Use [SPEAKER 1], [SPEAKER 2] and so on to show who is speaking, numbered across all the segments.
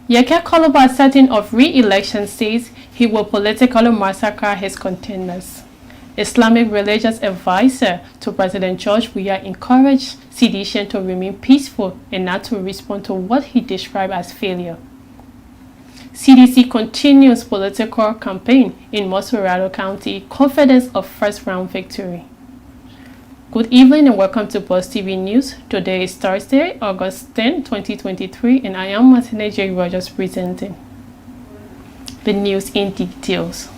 [SPEAKER 1] Yeke Koloba, certain of re-election, says he will politically massacre his contenders. Islamic religious advisor to President George Weah encouraged sedition to remain peaceful and not to respond to what he described as failure. CDC continues political campaign in Mosurado County, confidence of first-round victory. Good evening and welcome to Post TV News. Today is Thursday, August 10, 2023, and I am Martina J. Rogers presenting the news in details.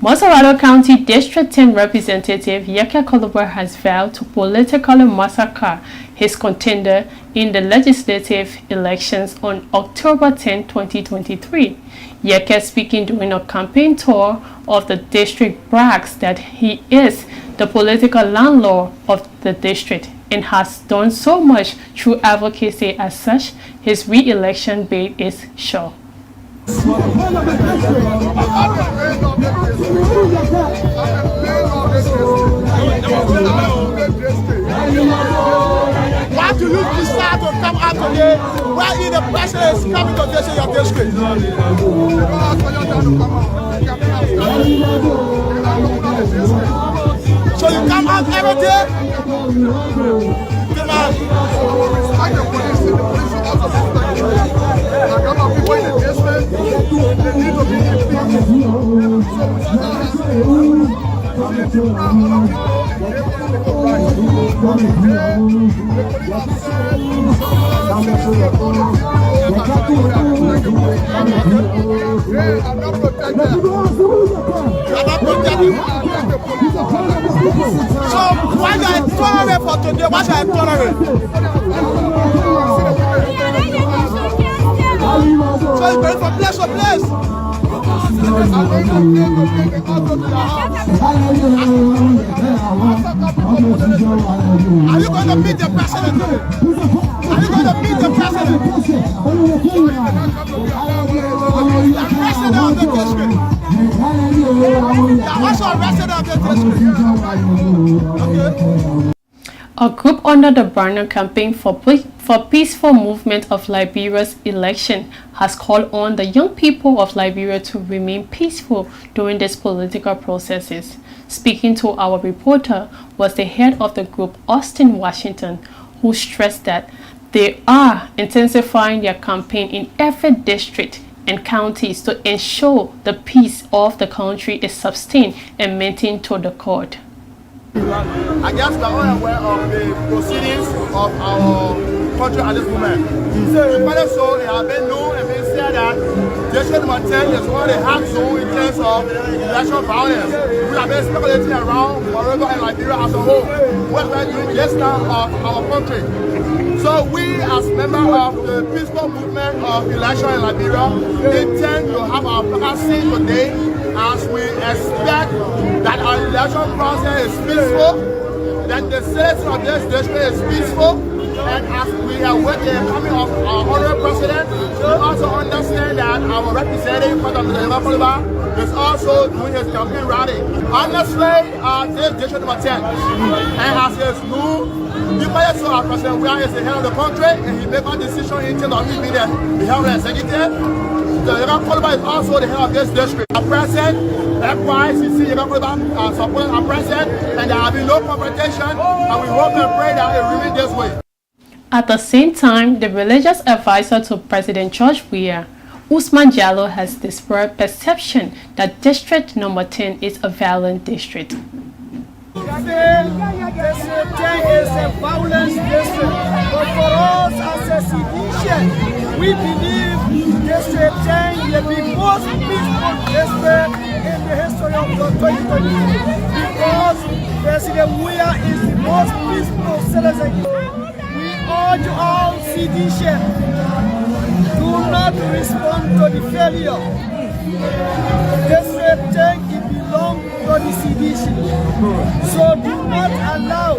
[SPEAKER 1] Mosurado County District 10 Representative Yeke Koloba has vowed to politically massacre his contender in the legislative elections on October 10, 2023. Yeke, speaking during a campaign tour of the district, brags that he is the political landlord of the district and has done so much through advocacy. As such, his re-election bid is sure.
[SPEAKER 2] Why do you decide to come out today while the president is coming to visit your district? So you come out every day? Come on. People in the district, they need to be So why are you tolerant for today? Why should I tolerate? So it's going from place to place. Are you going to meet the president today? Are you going to meet the president? The president of the district. What's your president of the district? Okay.
[SPEAKER 1] A group under the Banner Campaign for Peaceful Movement of Liberia's election has called on the young people of Liberia to remain peaceful during these political processes. Speaking to our reporter was the head of the group, Austin Washington, who stressed that they are intensifying their campaign in every district and counties to ensure the peace of the country is sustained and maintained to the court.
[SPEAKER 2] I guess we are all aware of the proceedings of our country at this moment. So, so it has been known and been said that District number 10 is one of the hot zones in terms of election violence. We have been speculating around Moreover and Liberia as a whole. What we are doing just now of our country. So we, as members of the peaceful movement of election in Liberia, intend to have our vacancy today as we expect that our election process is peaceful, that the citizens of this district is peaceful, and as we are with the coming of our honorable president, we also understand that our representative, President Koloba, is also doing his campaign rally. Honestly, this district number 10, and as his new, the so our President Weah is the head of the country, and he makes a decision in terms of being the head of the executive. The Koloba is also the head of this district. Our president, likewise, you see Koloba supporting our president, and there will be no confrontation, and we hope and pray that it remains this way.
[SPEAKER 1] At the same time, the religious advisor to President George Weah, Usman Jallo, has dispelled perception that District number 10 is a violent district.
[SPEAKER 3] District 10 is a violent district, but for us as a citizen, we believe District 10 is the most peaceful district in the history of 2023 because President Weah is the most peaceful citizen. We urge all citizens do not respond to the failure. District 10 belongs to the citizens, so do not allow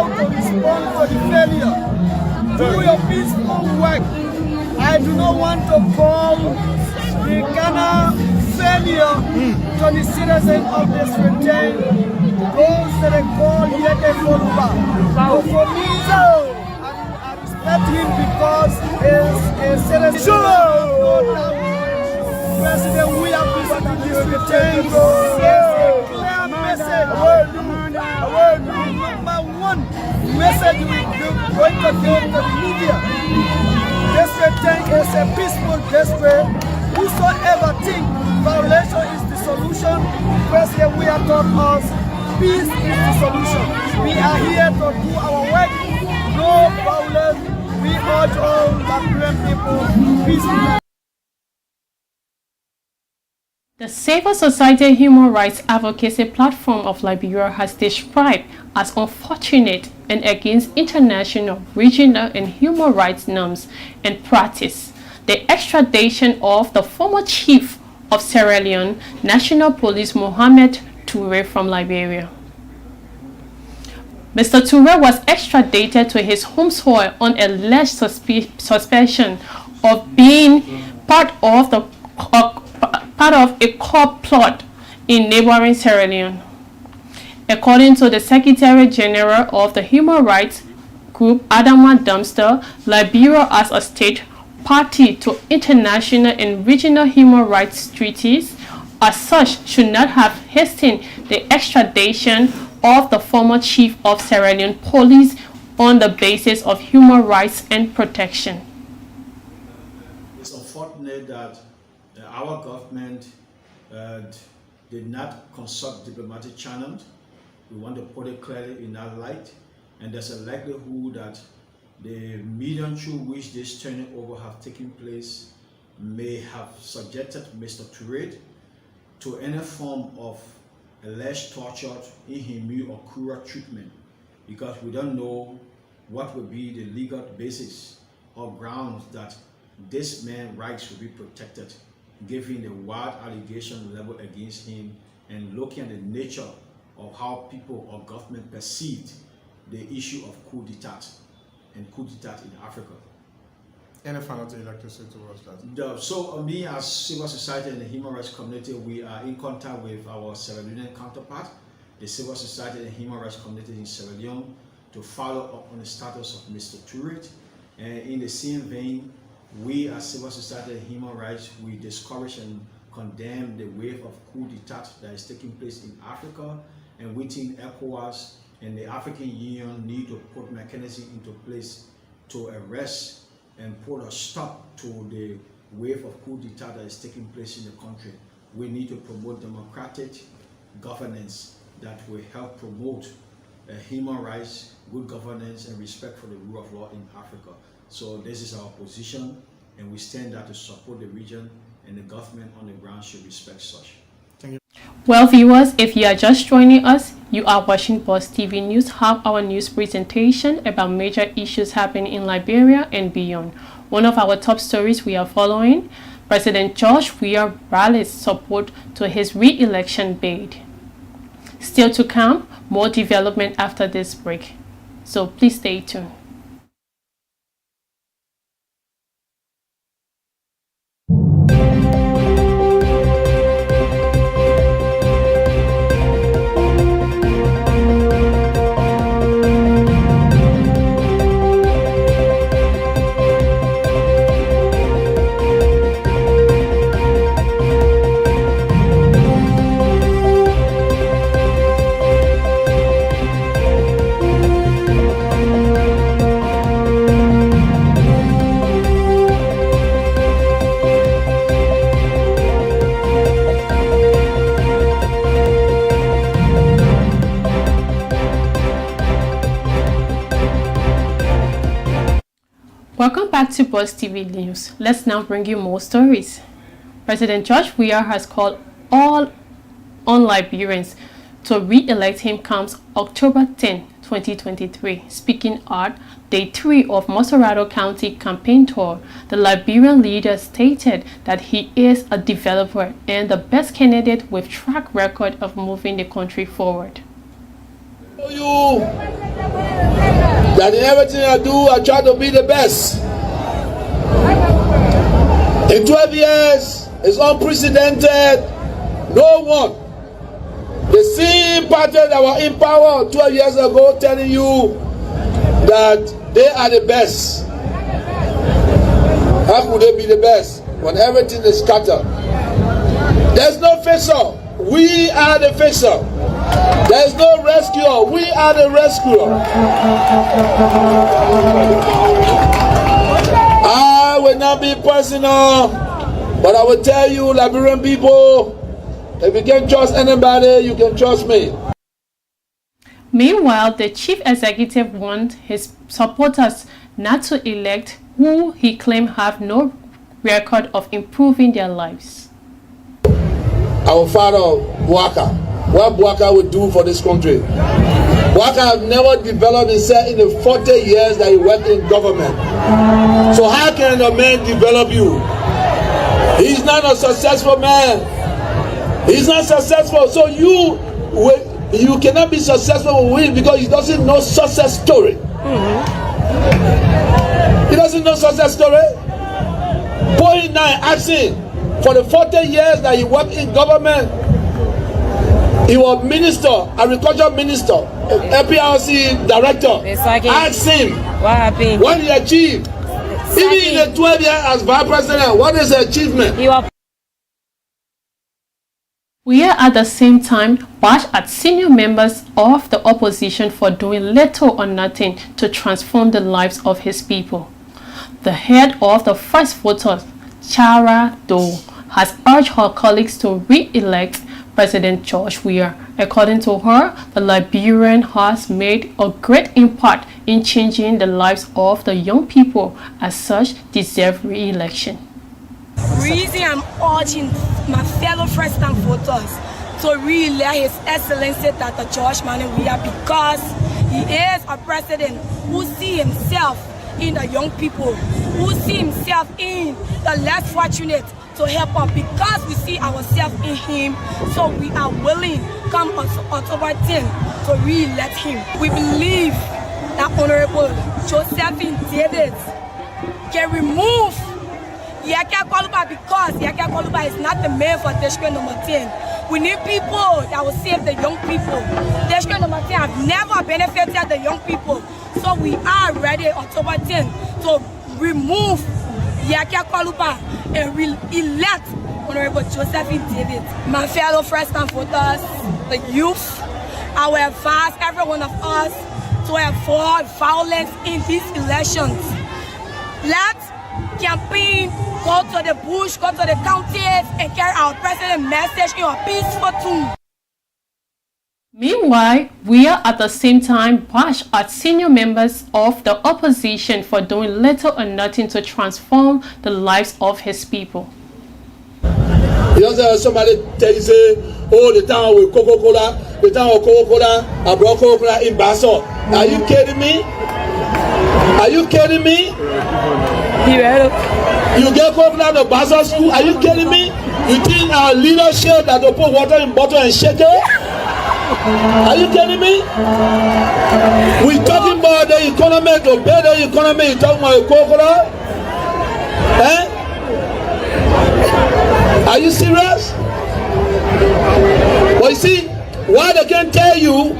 [SPEAKER 3] to respond to the failure. Do your peaceful work. I do not want to call the Ghana failure to the citizens of District 10. Those that are called Yeke Koloba. But for me, I respect elect him because he's a citizen. President, we are visiting this return. It's a clear message. Number one message we going to give the media. This return is a peaceful district. Whosoever think violation is the solution, President, we are taught us peace is the solution. We are here to do our work. No violence. We urge all Liberian people peaceful.
[SPEAKER 1] The Civil Society Human Rights Advocacy Platform of Liberia has described as unfortunate and against international, regional, and human rights norms and practice the extradition of the former chief of Sierra Leone National Police Mohamed Toure from Liberia. Mr. Toure was extradited to his home soil on alleged suspicion of being part of a corrupt plot in neighboring Sierra Leone. According to the Secretary General of the Human Rights Group, Adama Dumpster, Liberia as a state party to international and regional human rights treaties, as such, should not have hastened the extradition of the former chief of Sierra Leone Police on the basis of human rights and protection.
[SPEAKER 4] It's unfortunate that our government did not consult diplomatic channels. We want to put it clearly in that light, and there's a likelihood that the medium through which this turning over have taken place may have subjected Mr. Toure to any form of alleged torture, inhumane or cruel treatment, because we don't know what will be the legal basis or grounds that this man's rights will be protected, given the wild allegation level against him and looking at the nature of how people or government perceived the issue of coup d'etat and coup d'etat in Africa.
[SPEAKER 2] Any final thing you'd like to say towards that?
[SPEAKER 4] So me as civil society and the human rights community, we are in contact with our Sierra Leonean counterpart, the civil society and human rights community in Sierra Leone, to follow up on the status of Mr. Toure. And in the same vein, we as civil society and human rights, we discourage and condemn the wave of coup d'etat that is taking place in Africa, and within ECOWAS and the African Union need to put mechanisms into place to arrest and put a stop to the wave of coup d'etat that is taking place in the country. We need to promote democratic governance that will help promote human rights, good governance, and respect for the rule of law in Africa. So this is our position, and we stand there to support the region, and the government on the ground should respect such.
[SPEAKER 2] Thank you.
[SPEAKER 1] Well, viewers, if you are just joining us, you are watching Boss TV News, half-hour news presentation about major issues happening in Liberia and beyond. One of our top stories we are following, President George Weah rallies support to his re-election bid. Still to come, more development after this break. So please stay tuned. Welcome back to Boss TV News. Let's now bring you more stories. President George Weah has called all Liberians to re-elect him comes October 10, 2023. Speaking at Day 3 of Mosorado County campaign tour, the Liberian leader stated that he is a developer and the best candidate with track record of moving the country forward.
[SPEAKER 5] You that in everything I do, I try to be the best. In 12 years, it's unprecedented. No one. The same party that were in power 12 years ago telling you that they are the best. How could they be the best when everything is scattered? There's no fixer. We are the fixer. There's no rescuer. We are the rescuer. I will not be personal, but I will tell you, Liberian people, if you can trust anybody, you can trust me.
[SPEAKER 1] Meanwhile, the chief executive wants his supporters not to elect who he claimed have no record of improving their lives.
[SPEAKER 5] Our father, Buaka, what Buaka would do for this country. Buaka have never developed himself in the 40 years that he worked in government. So how can a man develop you? He's not a successful man. He's not successful. So you cannot be successful with him because he doesn't know success story. He doesn't know success story. Point 9, asking for the 40 years that he worked in government, he was minister, agriculture minister, APRC director. Ask him
[SPEAKER 6] what happened,
[SPEAKER 5] what he achieved. Even in the 12 years as vice president, what is the achievement?
[SPEAKER 1] We are at the same time bash at senior members of the opposition for doing little or nothing to transform the lives of his people. The head of the First Voters, Chara Doe, has urged her colleagues to re-elect President George Weah. According to her, the Liberian has made a great impact in changing the lives of the young people, as such deserve re-election.
[SPEAKER 7] Reason I'm urging my fellow first-time voters to re-elect His Excellency Dr. George Weah, because he is a president who sees himself in the young people, who see himself in the less fortunate, to help us, because we see ourselves in him. So we are willing, come October 10, to re-elect him. We believe that Honorable Josephine David can remove Yaka Koluba, because Yaka Koluba is not the man for district number 10. We need people that will save the young people. District number 10 have never benefited the young people. So we are ready October 10 to remove Yaka Koluba and re-elect Honorable Josephine David. My fellow first-time voters, the youth, I will advise every one of us to avoid violence in these elections. Let's campaign, go to the bush, go to the counties, and carry our president's message in a peaceful tone.
[SPEAKER 1] Meanwhile, we are at the same time bash at senior members of the opposition for doing little or nothing to transform the lives of his people.
[SPEAKER 5] You know, somebody tell you, say, oh, the town with Coca-Cola, the town of Coca-Cola, I brought Coca-Cola in Basso. Are you kidding me? Are you kidding me? You get Coca-Cola to Basso school? Are you kidding me? You think our leadership that they put water in bottle and shake it? Are you kidding me? We talking about the economy, to better the economy, you talking about Coca-Cola? Eh? Are you serious? Well, you see, why they can't tell you,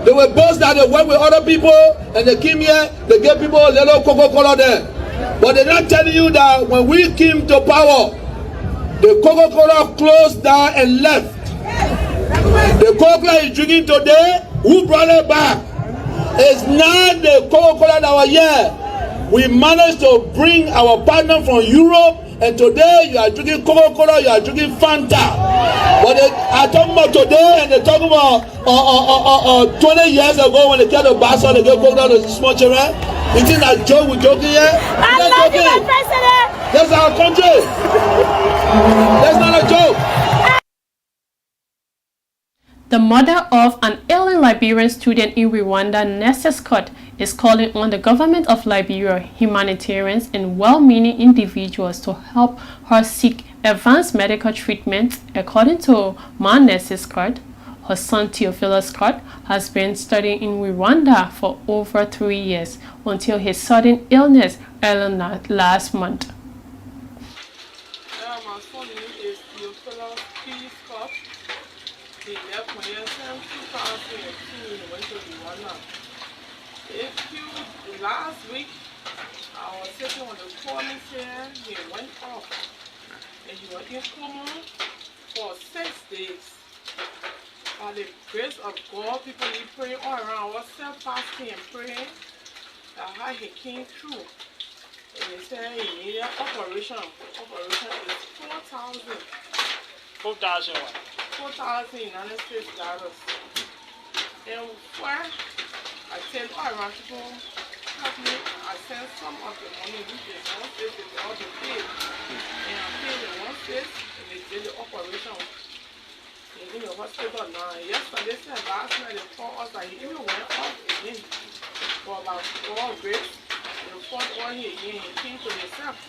[SPEAKER 5] they were boss that they work with other people and they came here, they gave people a little Coca-Cola there. But they're not telling you that when we came to power, the Coca-Cola closed down and left. The Coca-Cola is drinking today, who brought it back? It's not the Coca-Cola that was here. We managed to bring our partner from Europe, and today you are drinking Coca-Cola, you are drinking Fanta. But they are talking about today, and they're talking about 20 years ago when they came to Basso, they gave Coca-Cola to small children. You think that joke we're joking here?
[SPEAKER 7] I love you, my president.
[SPEAKER 5] That's our country. That's not a joke.
[SPEAKER 1] The mother of an ailing Liberian student in Rwanda, Nessa Scott, is calling on the government of Liberia, humanitarians and well-meaning individuals to help her seek advanced medical treatment. According to Nessa Scott, her son Theophilus Scott has been studying in Rwanda for over 3 years until his sudden illness early last month.
[SPEAKER 8] My son is Theophilus Scott. He left my SM 2002 and went to Rwanda. Last week, I was sitting on the corner here, he went off. And he was in coma for 6 days. By the grace of God, people be praying all around. I was self-fasting and praying that how he came through. And they said he needed operation. Operation is 4,000.
[SPEAKER 6] 4,000 what?
[SPEAKER 8] 4,000 United States dollars. And where I tell all around people, help me, I send some of the money which is one state they all to pay. And I paid in one state and they did the operation. In the hospital now. Yesterday, said last night, they told us that he even went off again for about 4 weeks. The fourth one he again, he came to himself.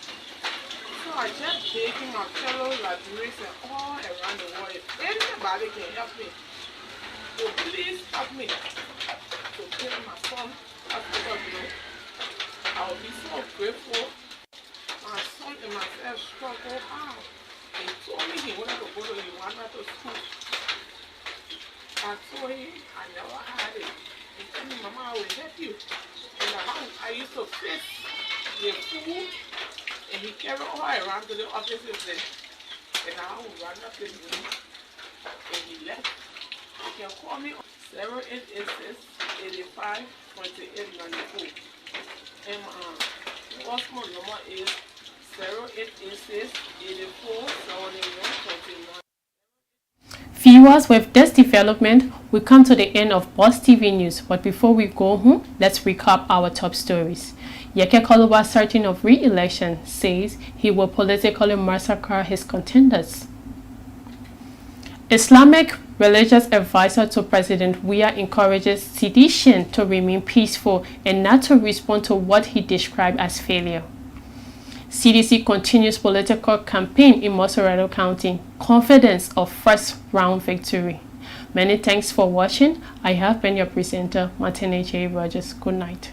[SPEAKER 8] So I just taking my fellow Liberians and all around the world. If anybody can help me, so please help me to pay my son hospital bill. I will be so grateful. My son and myself struggle hard. He told me he wanted to go to Rwanda to school. I told him I never had it. He told me, Mama, I will help you. In the house, I used to fix the food, and he carried all around to the offices there. And I would run up his room, and he left. You can call me on 0886-85-2894. And my husband number is 0886-84-71-29.
[SPEAKER 1] Viewers, with this development, we come to the end of Boss TV News. But before we go home, let's recap our top stories. Yeke Koluwa, certain of re-election, says he will politically massacre his contenders. Islamic religious advisor to President Weah encourages sedition to remain peaceful and not to respond to what he described as failure. CDC continues political campaign in Mosoredo County, confidence of first round victory. Many thanks for watching. I have been your presenter, Martina J. Rogers. Good night.